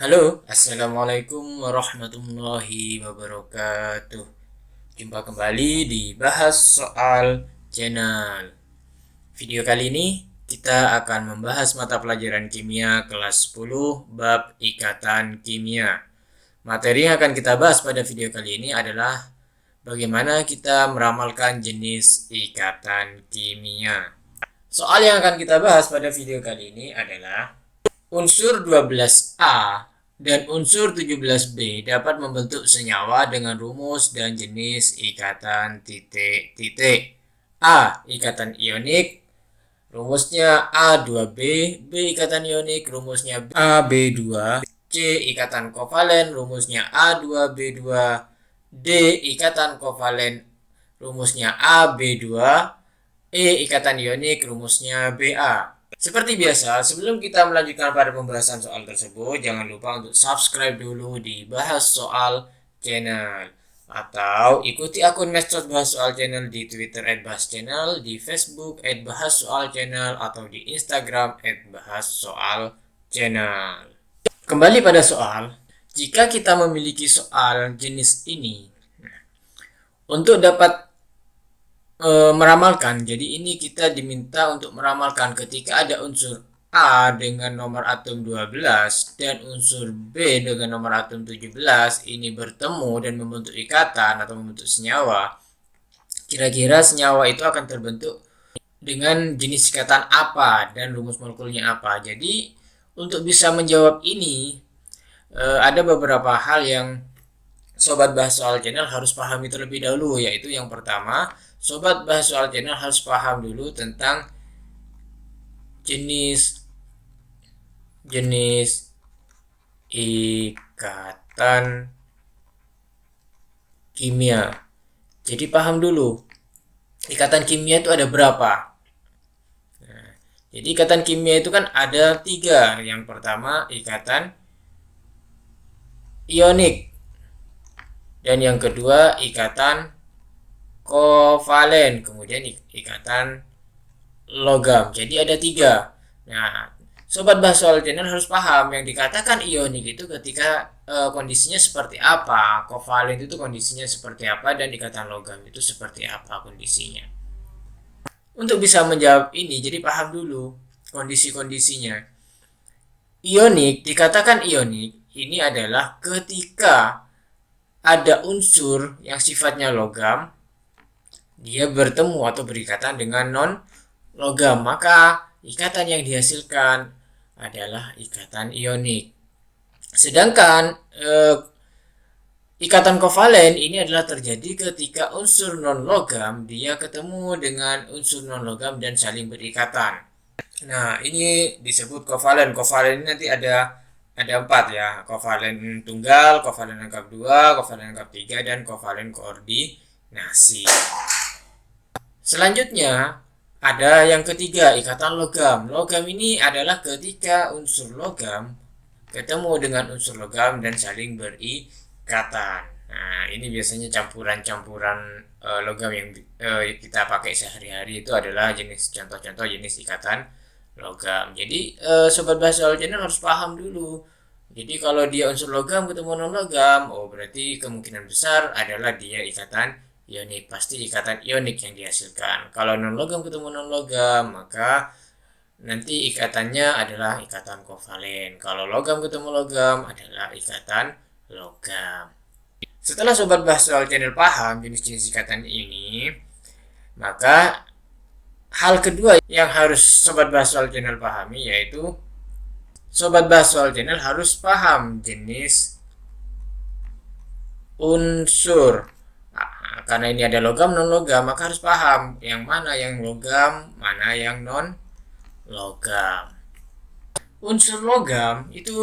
Halo, Assalamualaikum warahmatullahi wabarakatuh. Jumpa kembali di Bahas Soal Channel. Video kali ini kita akan membahas mata pelajaran kimia kelas 10 bab ikatan kimia. Materi yang akan kita bahas pada video kali ini adalah bagaimana kita meramalkan jenis ikatan kimia. Soal yang akan kita bahas pada video kali ini adalah unsur 12A dan unsur 17B dapat membentuk senyawa dengan rumus dan jenis ikatan titik-titik. A. Ikatan ionik, rumusnya A2B, B ikatan ionik, rumusnya AB2, C ikatan kovalen, rumusnya A2B2, D ikatan kovalen, rumusnya AB2, E ikatan ionik, rumusnya Ba. Seperti biasa, sebelum kita melanjutkan pada pembahasan soal tersebut, jangan lupa untuk subscribe dulu di Bahas Soal Channel. Atau ikuti akun medsos Bahas Soal Channel di Twitter @bahas_channel, di Facebook @bahas_soal_channel, atau di Instagram @bahas_soal_channel. Kembali pada soal, jika kita memiliki soal jenis ini, untuk dapat meramalkan. Jadi ini kita diminta untuk meramalkan ketika ada unsur A dengan nomor atom 12 dan unsur B dengan nomor atom 17 ini bertemu dan membentuk ikatan atau membentuk senyawa. Kira-kira senyawa itu akan terbentuk dengan jenis ikatan apa dan rumus molekulnya apa. Jadi untuk bisa menjawab ini ada beberapa hal yang Sobat Bahas Soal Channel harus pahami terlebih dahulu, yaitu yang pertama, Sobat Bahas Soal Channel harus paham dulu tentang jenis ikatan kimia. Jadi paham dulu, ikatan kimia itu ada berapa? Nah, jadi ikatan kimia itu kan ada 3. Yang pertama ikatan ionik, dan yang kedua ikatan kovalen, kemudian ikatan logam. Jadi ada 3. Nah, Sobat Bahas Soal Channel harus paham yang dikatakan ionik itu ketika kondisinya seperti apa, kovalen itu kondisinya seperti apa, dan ikatan logam itu seperti apa kondisinya. Untuk bisa menjawab ini, jadi paham dulu kondisi-kondisinya. Ionik, dikatakan ionik, ini adalah ketika ada unsur yang sifatnya logam, dia bertemu atau berikatan dengan non-logam, maka ikatan yang dihasilkan adalah ikatan ionik. Sedangkan ikatan kovalen ini adalah terjadi ketika unsur non-logam dia ketemu dengan unsur non-logam dan saling berikatan. Nah, ini disebut kovalen. Kovalen ini nanti ada 4 ya. Kovalen tunggal, kovalen lengkap 2, kovalen lengkap 3, dan kovalen koordinasi. Selanjutnya ada yang ketiga, ikatan logam. Logam ini adalah ketika unsur logam ketemu dengan unsur logam dan saling berikatan. Nah, ini biasanya campuran-campuran logam yang kita pakai sehari-hari itu adalah contoh-contoh jenis ikatan logam. Jadi Sobat Bahas Soal Channel harus paham dulu. Jadi kalau dia unsur logam ketemu non logam, oh berarti kemungkinan besar adalah dia ikatan ionik. Pasti ikatan ionik yang dihasilkan. Kalau non logam ketemu non logam, maka nanti ikatannya adalah ikatan kovalen. Kalau logam ketemu logam adalah ikatan logam. Setelah Sobat Bahas Soal Channel paham jenis-jenis ikatan ini, maka hal kedua yang harus Sobat Bahas Soal Channel pahami yaitu Sobat Bahas Soal Channel harus paham jenis unsur. Nah, karena ini ada logam non logam, maka harus paham yang mana yang logam, mana yang non logam. Unsur logam itu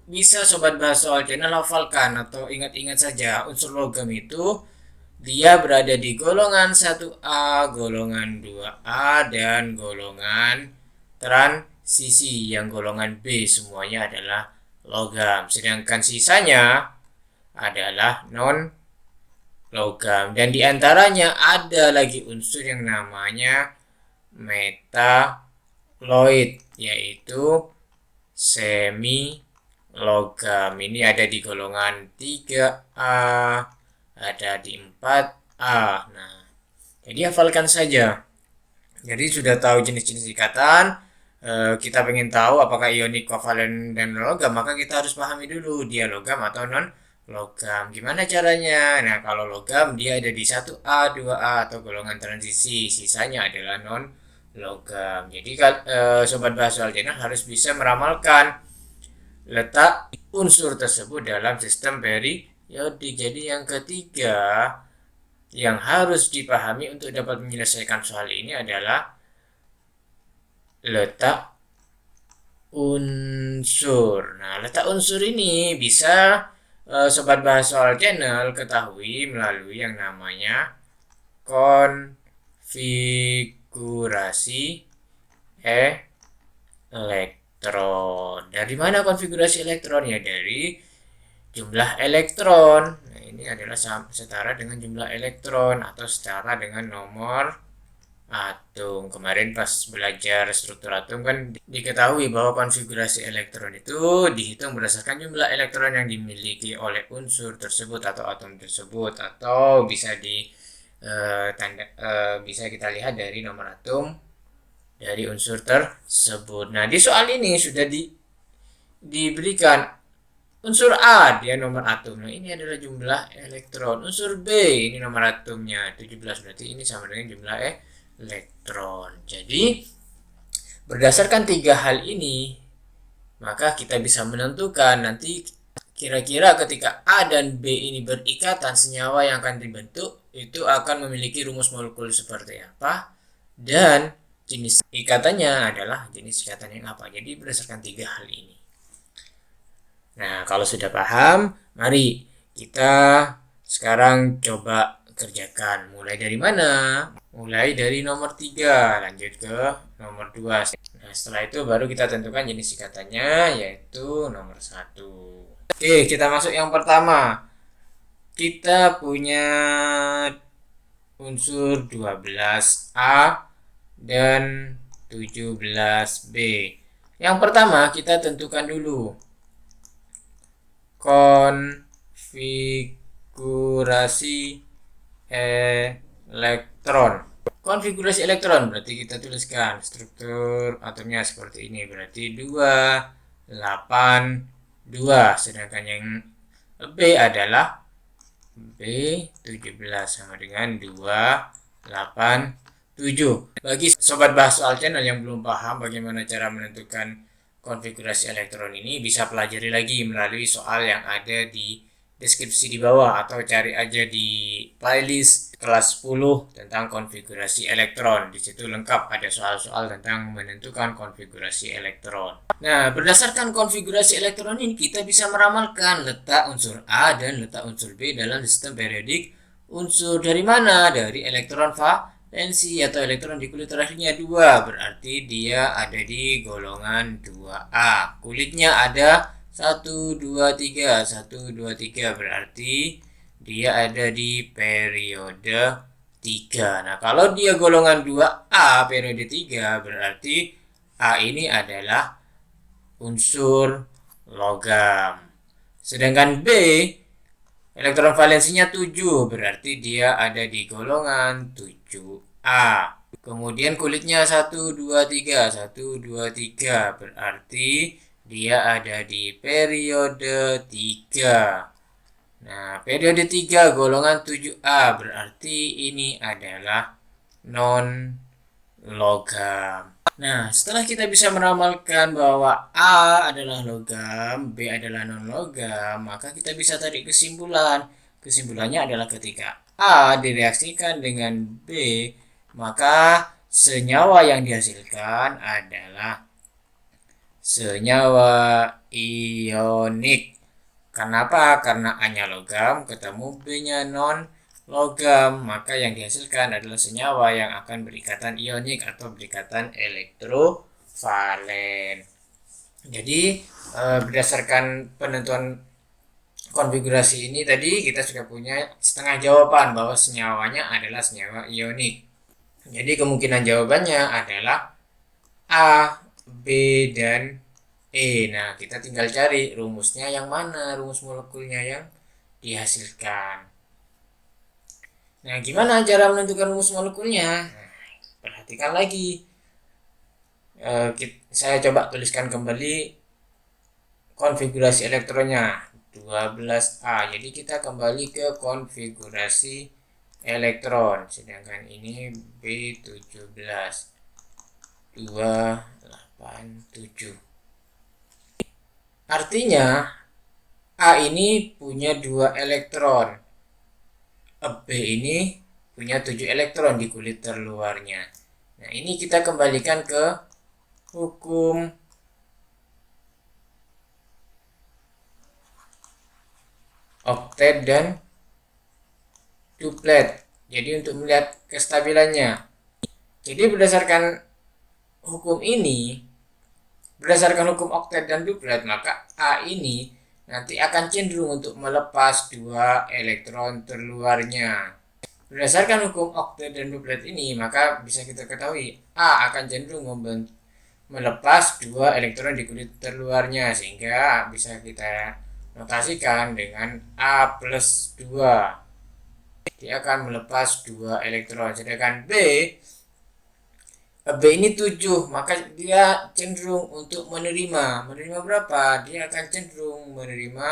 bisa Sobat Bahas Soal Channel hafalkan atau ingat-ingat saja. Unsur logam itu dia berada di golongan 1A, golongan 2A, dan golongan transisi. Yang golongan B semuanya adalah logam. Sedangkan sisanya adalah non logam. Dan diantaranya ada lagi unsur yang namanya metaloid, yaitu semi logam. Ini ada di golongan 3A, ada di 4A. Nah, jadi hafalkan saja. Jadi sudah tahu jenis-jenis ikatan, kita pengen tahu apakah ionik, kovalen, dan logam, maka kita harus pahami dulu dia logam atau non logam. Gimana caranya? Nah, kalau logam dia ada di 1A, 2A atau golongan transisi, sisanya adalah non logam. Jadi sobat bahasa aljanar harus bisa meramalkan letak unsur tersebut dalam sistem periodik. Jadi yang ketiga yang harus dipahami untuk dapat menyelesaikan soal ini adalah letak unsur. Nah, letak unsur ini bisa sobat bahasa soal channel ketahui melalui yang namanya konfigurasi elektron. Dari mana konfigurasi elektron? Ya dari jumlah elektron. Nah, ini adalah setara dengan jumlah elektron atau setara dengan nomor atom. Kemarin pas belajar struktur atom kan diketahui bahwa konfigurasi elektron itu dihitung berdasarkan jumlah elektron yang dimiliki oleh unsur tersebut atau atom tersebut, atau bisa bisa kita lihat dari nomor atom dari unsur tersebut. Nah, di soal ini sudah diberikan unsur A, dia nomor atom. Nah, ini adalah jumlah elektron. Unsur B, ini nomor atomnya 17, berarti ini sama dengan jumlah elektron. Jadi, berdasarkan tiga hal ini, maka kita bisa menentukan nanti kira-kira ketika A dan B ini berikatan, senyawa yang akan dibentuk itu akan memiliki rumus molekul seperti apa, dan jenis ikatannya adalah jenis ikatan yang apa. Jadi, berdasarkan tiga hal ini. Nah, kalau sudah paham, mari kita sekarang coba kerjakan. Mulai dari mana? Mulai dari nomor 3, lanjut ke nomor 2. Nah, setelah itu baru kita tentukan jenis ikatannya, yaitu nomor 1. Oke, kita masuk yang pertama. Kita punya unsur 12A dan 17B. Yang pertama, kita tentukan dulu konfigurasi elektron. Konfigurasi elektron berarti kita tuliskan struktur atomnya seperti ini, berarti 2, 8, 2. Sedangkan yang B adalah B17 sama dengan 2, 8, 7. Bagi sobat bahas soal channel yang belum paham bagaimana cara menentukan konfigurasi elektron ini, bisa pelajari lagi melalui soal yang ada di deskripsi di bawah, atau cari aja di playlist kelas 10 tentang konfigurasi elektron. Di situ lengkap ada soal-soal tentang menentukan konfigurasi elektron. Nah, berdasarkan konfigurasi elektron ini kita bisa meramalkan letak unsur A dan letak unsur B dalam sistem periodik. Unsur dari mana? Dari elektron valensi atau elektron di kulit terakhirnya 2, berarti dia ada di golongan 2A. Kulitnya ada 1, 2, 3, 1, 2, 3, berarti dia ada di periode 3. Nah, kalau dia golongan 2A periode 3, berarti A ini adalah unsur logam. Sedangkan B elektron valensinya 7, berarti dia ada di golongan 7A. Kemudian kulitnya 1, 2, 3, 1, 2, 3, berarti dia ada di periode 3. Nah, periode 3 golongan 7A, berarti ini adalah non logam. Nah, setelah kita bisa meramalkan bahwa A adalah logam, B adalah non-logam, maka kita bisa tarik kesimpulan. Kesimpulannya adalah ketika A direaksikan dengan B, maka senyawa yang dihasilkan adalah senyawa ionik. Kenapa? Karena A-nya logam, ketemu B-nya non-logam, maka yang dihasilkan adalah senyawa yang akan berikatan ionik atau berikatan elektrovalen. Jadi berdasarkan penentuan konfigurasi ini tadi, kita sudah punya setengah jawaban bahwa senyawanya adalah senyawa ionik. Jadi kemungkinan jawabannya adalah A, B, dan Nah, kita tinggal cari rumusnya yang mana, rumus molekulnya yang dihasilkan. Nah, gimana cara menentukan rumus molekulnya? Nah, perhatikan lagi. Saya coba tuliskan kembali konfigurasi elektronnya 12A. Jadi kita kembali ke konfigurasi elektron, sedangkan ini B17 287. Artinya A ini punya 2 elektron, B ini punya 7 elektron di kulit terluarnya. Nah, ini kita kembalikan ke hukum oktet dan duplet. Jadi untuk melihat kestabilannya. Jadi berdasarkan hukum oktet dan duplet, maka A ini nanti akan cenderung untuk melepas 2 elektron terluarnya. Berdasarkan hukum oktet dan duplet ini, maka bisa kita ketahui A akan cenderung melepas 2 elektron di kulit terluarnya, sehingga bisa kita notasikan dengan A plus 2. Dia akan melepas 2 elektron. Sedangkan B ini 7, maka dia cenderung untuk menerima berapa? Dia akan cenderung menerima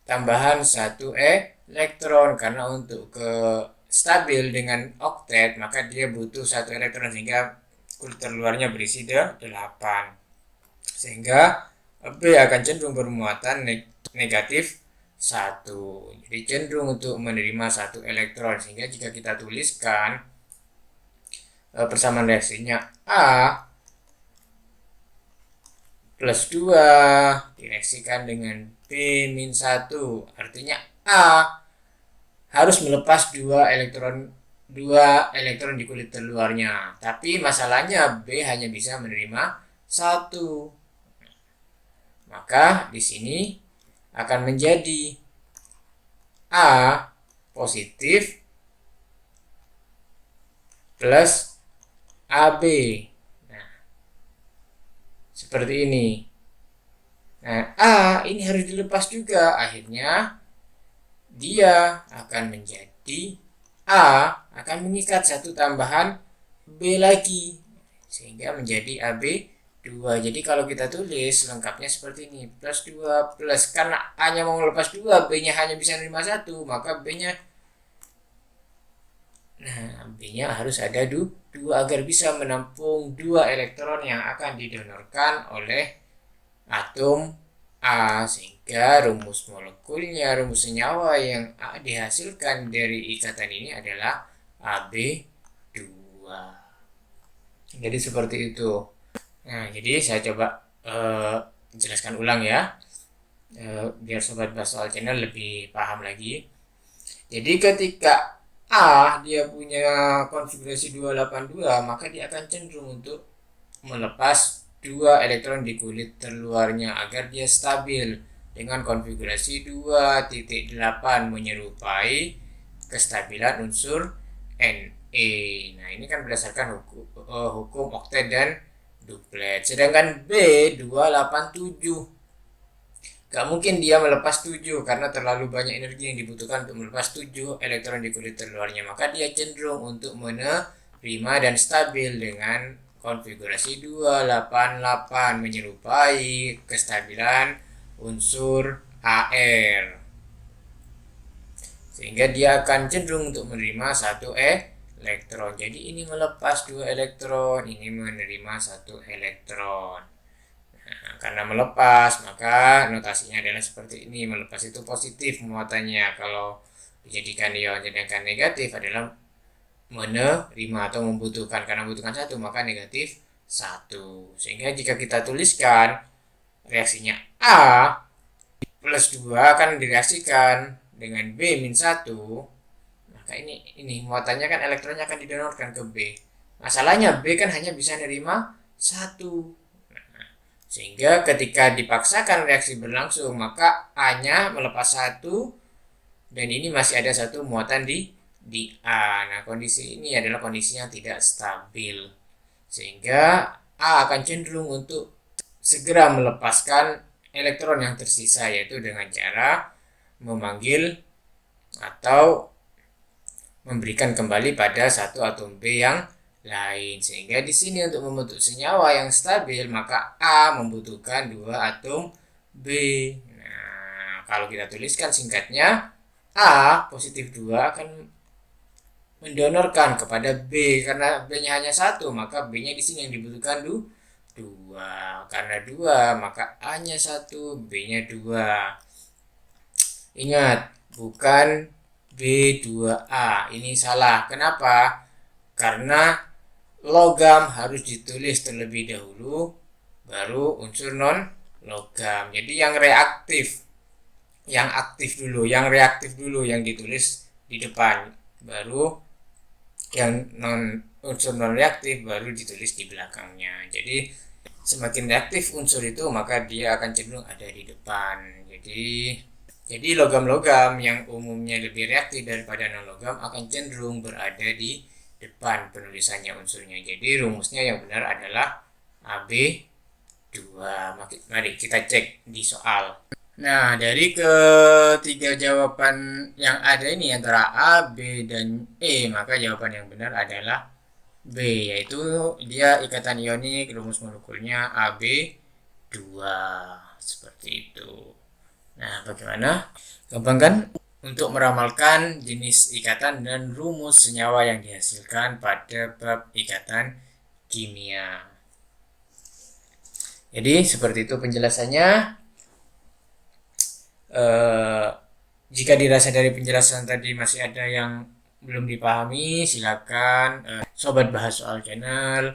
tambahan 1 elektron, karena untuk ke stabil dengan oktet maka dia butuh 1 elektron, sehingga kulit terluarnya berisi 8. Sehingga B akan cenderung bermuatan negatif 1. Jadi cenderung untuk menerima 1 elektron, sehingga jika kita tuliskan persamaan reaksinya A plus 2 direaksikan dengan B-1, artinya A harus melepas 2 elektron di kulit terluarnya. Tapi masalahnya B hanya bisa menerima 1. Maka di sini akan menjadi A positif plus AB. Nah, seperti ini. Nah, A ini harus dilepas juga. Akhirnya dia akan menjadi A akan mengikat 1 tambahan B lagi, sehingga menjadi AB2. Jadi kalau kita tulis lengkapnya seperti ini, plus 2 plus, karena A nya mau melepas 2, B nya hanya bisa menerima 1, maka B nya harus ada 2 agar bisa menampung 2 elektron yang akan didonorkan oleh atom A, sehingga rumus molekulnya, rumus senyawa yang dihasilkan dari ikatan ini adalah AB2. Jadi seperti itu. Nah, jadi saya coba jelaskan ulang ya, biar sobat bahas soal channel lebih paham lagi. Jadi ketika A dia punya konfigurasi 282, maka dia akan cenderung untuk melepas 2 elektron di kulit terluarnya agar dia stabil dengan konfigurasi 2.8, menyerupai kestabilan unsur Na. Nah, ini kan berdasarkan hukum oktet dan duplet. Sedangkan B287, gak mungkin dia melepas 7 karena terlalu banyak energi yang dibutuhkan untuk melepas 7 elektron di kulit terluarnya. Maka dia cenderung untuk menerima dan stabil dengan konfigurasi 288, menyerupai kestabilan unsur Ar. Sehingga dia akan cenderung untuk menerima 1 elektron. Jadi ini melepas 2 elektron, ini menerima 1 elektron. Nah, karena melepas, maka notasinya adalah seperti ini. Melepas itu positif muatannya. Kalau dijadikan ion, sedangkan negatif adalah menerima atau membutuhkan. Karena membutuhkan 1, maka negatif 1. Sehingga jika kita tuliskan reaksinya A plus 2 akan direaksikan dengan B-1, maka ini muatannya kan elektronnya akan didonorkan ke B. Masalahnya B kan hanya bisa menerima 1. Sehingga ketika dipaksakan reaksi berlangsung, maka A-nya melepas 1, dan ini masih ada 1 muatan di A. Nah, kondisi ini adalah kondisi yang tidak stabil, sehingga A akan cenderung untuk segera melepaskan elektron yang tersisa, yaitu dengan cara memanggil atau memberikan kembali pada satu atom B yang lain. Sehingga di sini untuk membentuk senyawa yang stabil maka A membutuhkan 2 atom B. Nah, kalau kita tuliskan singkatnya, A positif 2 akan mendonorkan kepada B, karena B-nya hanya 1 maka B-nya di sini yang dibutuhkan 2. Karena 2 maka A-nya 1, B-nya 2. Ingat, bukan B2A. Ini salah. Kenapa? Karena logam harus ditulis terlebih dahulu, baru unsur non logam. Jadi yang reaktif, yang aktif dulu, yang reaktif dulu yang ditulis di depan, baru yang unsur non reaktif baru ditulis di belakangnya. Jadi semakin reaktif unsur itu maka dia akan cenderung ada di depan. Jadi logam-logam yang umumnya lebih reaktif daripada non-logam akan cenderung berada di depan penulisannya unsurnya. Jadi rumusnya yang benar adalah AB2. Mari kita cek di soal. Nah, dari ketiga jawaban yang ada ini antara A, B, dan E, maka jawaban yang benar adalah B, yaitu dia ikatan ionik, rumus molekulnya AB2. Seperti itu. Nah, bagaimana? Gampang kan? Untuk meramalkan jenis ikatan dan rumus senyawa yang dihasilkan pada bab ikatan kimia. Jadi, seperti itu penjelasannya. Jika dirasa dari penjelasan tadi masih ada yang belum dipahami, silakan sobat bahas soal channel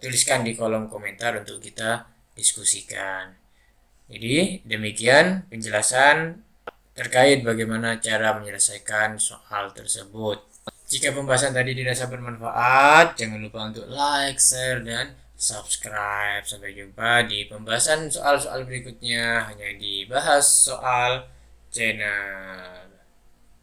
tuliskan di kolom komentar untuk kita diskusikan. Jadi demikian penjelasan terkait bagaimana cara menyelesaikan soal tersebut. Jika pembahasan tadi dirasa bermanfaat, jangan lupa untuk like, share, dan subscribe. Sampai jumpa di pembahasan soal-soal berikutnya hanya di Bahas Soal Channel.